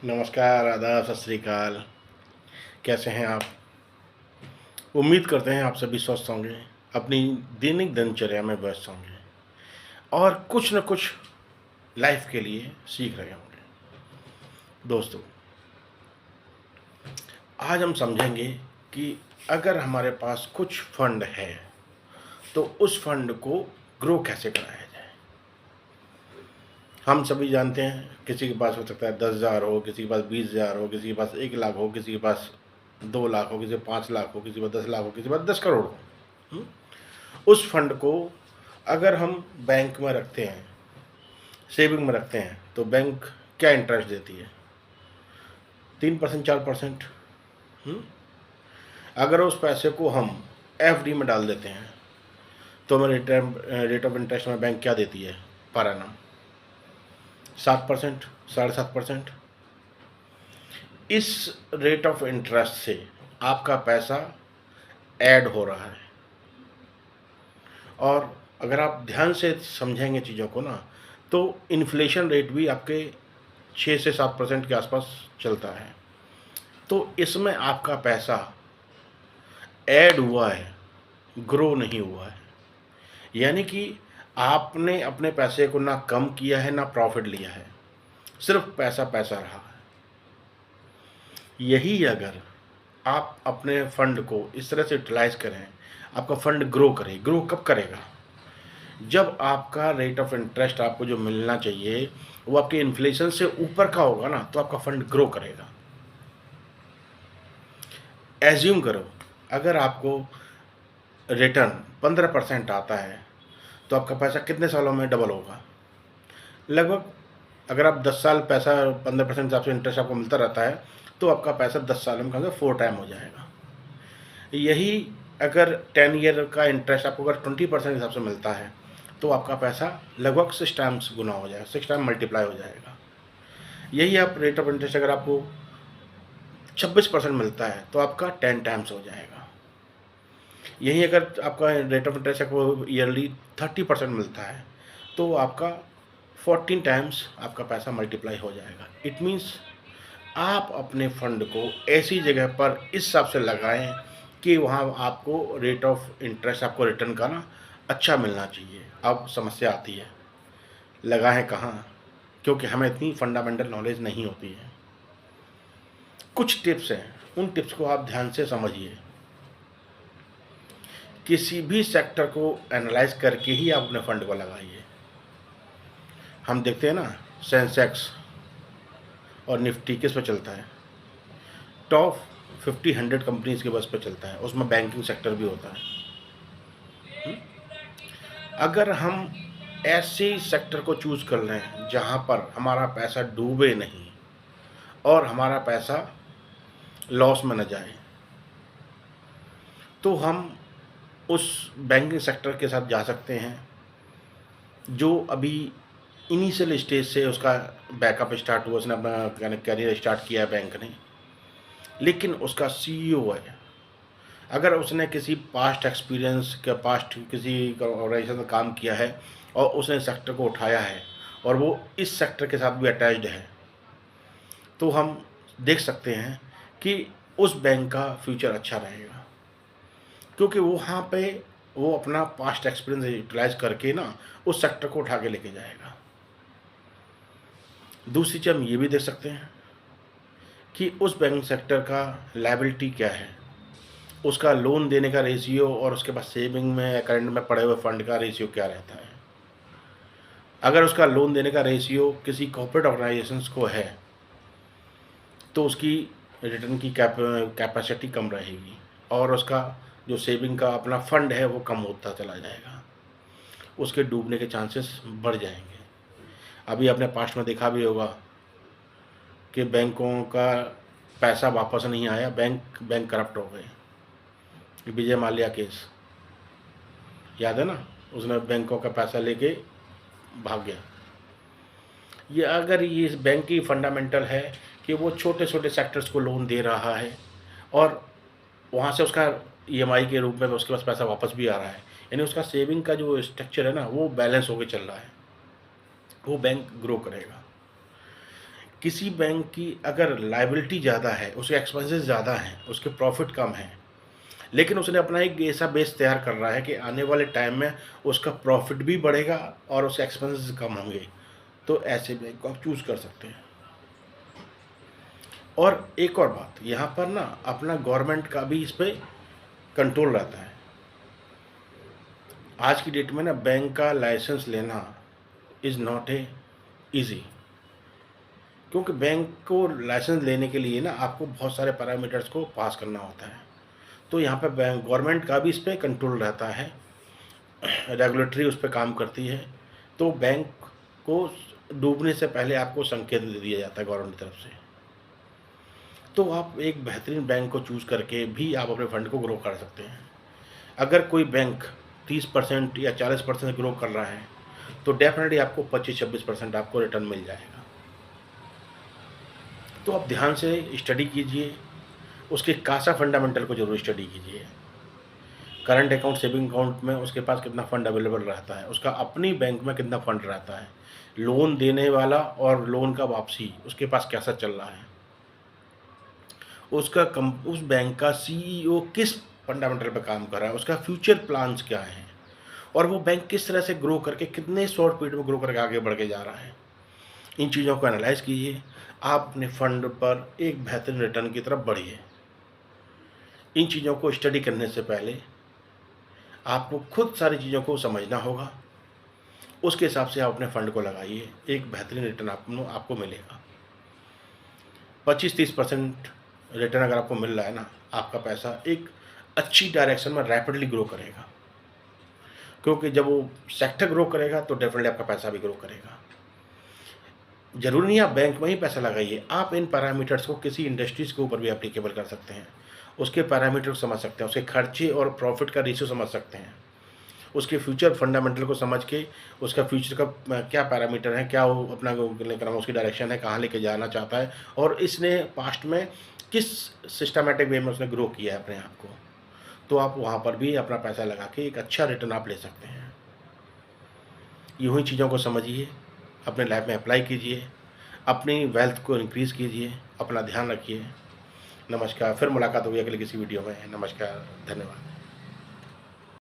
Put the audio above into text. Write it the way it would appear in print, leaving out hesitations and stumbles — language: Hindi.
नमस्कार, आदाब, सत श्री अकाल। कैसे हैं आप? उम्मीद करते हैं आप सभी स्वस्थ होंगे, अपनी दैनिक दिनचर्या में व्यस्त होंगे और कुछ न कुछ लाइफ के लिए सीख रहे होंगे। दोस्तों, आज हम समझेंगे कि अगर हमारे पास कुछ फंड है, तो उस फंड को ग्रो कैसे कराया जाए। हम सभी जानते हैं, किसी के पास हो सकता है 10,000 हो, किसी के पास 20,000 हो, किसी के पास 1 लाख हो, किसी के पास 2 लाख हो, किसी के पास 5 लाख हो, किसी के पास 10 लाख हो, किसी के पास 10 करोड़ हो। हुँ? उस फंड को अगर हम बैंक में रखते हैं, सेविंग में रखते हैं, तो बैंक क्या इंटरेस्ट देती है? 3% 4%। अगर उस पैसे को हम एफडी में डाल देते हैं, तो हमें रेट ऑफ इंटरेस्ट में बैंक क्या देती है पर एनम? 7%, 7.5%। इस रेट ऑफ इंटरेस्ट से आपका पैसा ऐड हो रहा है। और अगर आप ध्यान से समझेंगे चीज़ों को ना, तो इन्फ्लेशन रेट भी आपके 6 से 7% के आसपास चलता है। तो इसमें आपका पैसा ऐड हुआ है, ग्रो नहीं हुआ है। यानी कि आपने अपने पैसे को ना कम किया है, ना प्रॉफिट लिया है, सिर्फ पैसा पैसा रहा है। यही अगर आप अपने फंड को इस तरह से यूटिलाइज करें, आपका फंड ग्रो करे। ग्रो कब करेगा? जब आपका रेट ऑफ इंटरेस्ट आपको जो मिलना चाहिए वो आपके इन्फ्लेशन से ऊपर का होगा ना, तो आपका फंड ग्रो करेगा। एज्यूम करो, अगर आपको रिटर्न 15% आता है, तो आपका पैसा कितने सालों में डबल होगा? लगभग, अगर आप 10 साल पैसा 15% हिसाब से इंटरेस्ट आपको मिलता रहता है, तो आपका पैसा 10 सालों में 4 टाइम हो जाएगा। यही अगर 10 ईयर का इंटरेस्ट आपको अगर 20% हिसाब से मिलता है, तो आपका पैसा लगभग 6 टाइम्स गुना हो जाएगा, 6 टाइम मल्टीप्लाई हो जाएगा। यही आप रेट ऑफ इंटरेस्ट अगर आपको 26% मिलता है, तो आपका 10 टाइम्स हो जाएगा। यही अगर आपका रेट ऑफ इंटरेस्ट आपको ईयरली 30% मिलता है, तो आपका 14 टाइम्स आपका पैसा मल्टीप्लाई हो जाएगा। इट मीन्स आप अपने फंड को ऐसी जगह पर इस हिसाब से लगाएं कि वहाँ आपको रेट ऑफ इंटरेस्ट, आपको रिटर्न का ना अच्छा मिलना चाहिए। अब समस्या आती है, लगाएं कहाँ? क्योंकि हमें इतनी फंडामेंटल नॉलेज नहीं होती है। कुछ टिप्स हैं, उन टिप्स को आप ध्यान से समझिए। किसी भी सेक्टर को एनालाइज करके ही आप अपने फंड को लगाइए। हम देखते हैं ना, सेंसेक्स और निफ्टी किस पे चलता है? टॉप 50-100 कंपनीज के बस पे चलता है, उसमें बैंकिंग सेक्टर भी होता है। अगर हम ऐसे सेक्टर को चूज कर लें जहां पर हमारा पैसा डूबे नहीं और हमारा पैसा लॉस में न जाए, तो हम उस बैंकिंग सेक्टर के साथ जा सकते हैं जो अभी इनिशियल स्टेज से उसका बैकअप स्टार्ट हुआ, उसने अपना करियर स्टार्ट किया है बैंक ने, लेकिन उसका सीईओ है। अगर उसने किसी पास्ट एक्सपीरियंस के पास्ट किसी ऑर्गेनाइजेशन में काम किया है और उसने सेक्टर को उठाया है और वो इस सेक्टर के साथ भी अटैच्ड है, तो हम देख सकते हैं कि उस बैंक का फ्यूचर अच्छा रहेगा। क्योंकि वहाँ पे वो अपना पास्ट एक्सपीरियंस यूटिलाइज करके ना उस सेक्टर को उठा के लेके जाएगा। दूसरी चीज़ हम ये भी देख सकते हैं कि उस बैंक सेक्टर का लायबिलिटी क्या है, उसका लोन देने का रेशियो और उसके बाद सेविंग में करंट में पड़े हुए फंड का रेशियो क्या रहता है। अगर उसका लोन देने का रेशियो किसी कॉर्पोरेट ऑर्गेनाइजेशंस को है, तो उसकी रिटर्न की कैपेसिटी कम रहेगी और उसका जो सेविंग का अपना फंड है वो कम होता चला जाएगा, उसके डूबने के चांसेस बढ़ जाएंगे। अभी आपने पास्ट में देखा भी होगा कि बैंकों का पैसा वापस नहीं आया, बैंक करप्ट हो गए। विजय माल्या केस याद है ना, उसने बैंकों का पैसा लेके भाग गया। ये अगर ये इस बैंक की फंडामेंटल है कि वो छोटे छोटे सेक्टर्स को लोन दे रहा है और वहाँ से उसका ईएमआई के रूप में उसके पास पैसा वापस भी आ रहा है, यानी उसका सेविंग का जो स्ट्रक्चर है ना वो बैलेंस होकर चल रहा है, वो बैंक ग्रो करेगा। किसी बैंक की अगर लायबिलिटी ज़्यादा है, उसके एक्सपेंसेस ज़्यादा हैं, उसके प्रॉफ़िट कम हैं, लेकिन उसने अपना एक ऐसा बेस तैयार कर रहा है कि आने वाले टाइम में उसका प्रॉफ़िट भी बढ़ेगा और उसके एक्सपेंसेस कम होंगे, तो ऐसे बैंक को आप चूज़ कर सकते हैं। और एक और बात, यहाँ पर ना अपना गवर्नमेंट का भी इस पे कंट्रोल रहता है। आज की डेट में ना बैंक का लाइसेंस लेना इज़ नॉट ए ईज़ी, क्योंकि बैंक को लाइसेंस लेने के लिए ना आपको बहुत सारे पैरामीटर्स को पास करना होता है। तो यहाँ पे बैंक गवर्नमेंट का भी इस पे कंट्रोल रहता है, रेगुलेटरी उस पे काम करती है। तो बैंक को डूबने से पहले आपको संकेत दे दिया जाता है गवर्नमेंट की तरफ से। तो आप एक बेहतरीन बैंक को चूज़ करके भी आप अपने फंड को ग्रो कर सकते हैं। अगर कोई बैंक 30% या 40% ग्रो कर रहा है, तो डेफ़िनेटली आपको 25-26% आपको रिटर्न मिल जाएगा। तो आप ध्यान से स्टडी कीजिए, उसके कासा फंडामेंटल को ज़रूर स्टडी कीजिए। करंट अकाउंट, सेविंग अकाउंट में उसके पास कितना फंड अवेलेबल रहता है, उसका अपनी बैंक में कितना फंड रहता है, लोन देने वाला और लोन का वापसी उसके पास कैसा चल रहा है, उस बैंक का सीईओ किस फंडामेंटल पे काम कर रहा है, उसका फ्यूचर प्लान्स क्या हैं और वो बैंक किस तरह से ग्रो करके कितने शॉर्ट पीरियड में ग्रो करके आगे बढ़ के जा रहा है। इन चीज़ों को एनालाइज़ कीजिए, आप अपने फंड पर एक बेहतरीन रिटर्न की तरफ बढ़िए। इन चीज़ों को स्टडी करने से पहले आपको खुद सारी चीज़ों को समझना होगा, उसके हिसाब से आप अपने फंड को लगाइए, एक बेहतरीन रिटर्न आपको मिलेगा। 25-30% रिटर्न अगर आपको मिल रहा है ना, आपका पैसा एक अच्छी डायरेक्शन में रैपिडली ग्रो करेगा, क्योंकि जब वो सेक्टर ग्रो करेगा तो डेफ़िनेटली आपका पैसा भी ग्रो करेगा। ज़रूरी नहीं आप बैंक में ही पैसा लगाइए, आप इन पैरामीटर्स को किसी इंडस्ट्रीज़ के ऊपर भी एप्लीकेबल कर सकते हैं। उसके पैरामीटर को समझ सकते हैं, उसके खर्चे और प्रॉफ़िट का रेशियो समझ सकते हैं। उसके फ्यूचर फंडामेंटल को समझ के उसका फ्यूचर का क्या पैरामीटर है, क्या वो अपना लेकर उसकी डायरेक्शन है, कहाँ लेके जाना चाहता है और इसने पास्ट में किस सिस्टमैटिक वे में उसने ग्रो किया है अपने आप को। तो आप वहाँ पर भी अपना पैसा लगा के एक अच्छा रिटर्न आप ले सकते हैं। यूँ ही चीज़ों को समझिए, अपने लाइफ में अप्लाई कीजिए, अपनी वेल्थ को इंक्रीज़ कीजिए, अपना ध्यान रखिए। नमस्कार, फिर मुलाकात होगी अगले किसी वीडियो में। नमस्कार, धन्यवाद।